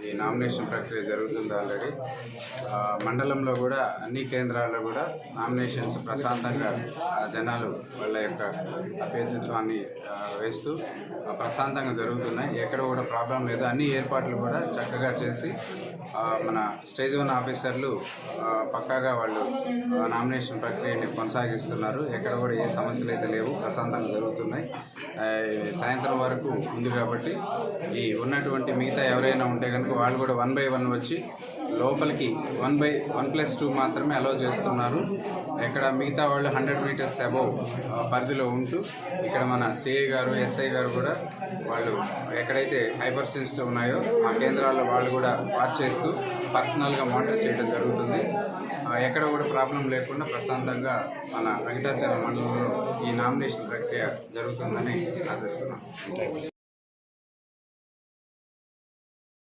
ఈ నామినేషన్ ప్రక్రియ జరుగుతుంది ఆల్రెడీ. మండలంలో కూడా అన్ని కేంద్రాల్లో కూడా నామినేషన్స్ ప్రశాంతంగా జనాలు వాళ్ళ యొక్క అభ్యర్థిత్వాన్ని వేస్తూ ప్రశాంతంగా జరుగుతున్నాయి. ఎక్కడ కూడా ప్రాబ్లం లేదు. అన్ని ఏర్పాట్లు కూడా చక్కగా చేసి మన స్టేజ్ 1 ఆఫీసర్లు పక్కాగా వాళ్ళు నామినేషన్ ప్రక్రియని కొనసాగిస్తున్నారు. ఎక్కడ కూడా ఏ సమస్యలు అయితే లేవు, ప్రశాంతంగా జరుగుతున్నాయి. సాయంత్రం వరకు ఉంది కాబట్టి ఈ ఉన్నటువంటి మిగతా ఎవరైనా ఉంటే కనుక వాళ్ళు కూడా 1 by 1 వచ్చి లోపలికి 1+2 మాత్రమే అలౌ చేస్తున్నారు. ఇక్కడ మిగతా వాళ్ళు 100 meters అబౌవ్ పరిధిలో ఉంటూ ఇక్కడ మన సిఐ గారు, ఎస్ఐ గారు కూడా వాళ్ళు ఎక్కడైతే హైపర్ సెన్సిటివ్ ఉన్నాయో ఆ కేంద్రాల్లో వాళ్ళు కూడా వాచ్ చేస్తూ పర్సనల్గా మానిటర్ చేయడం జరుగుతుంది. ఎక్కడ కూడా ప్రాబ్లం లేకుండా ప్రశాంతంగా మన వెంకటాచలం మండలంలో ఈ నామినేషన్ ప్రక్రియ జరుగుతుందని ఆశిస్తున్నాం.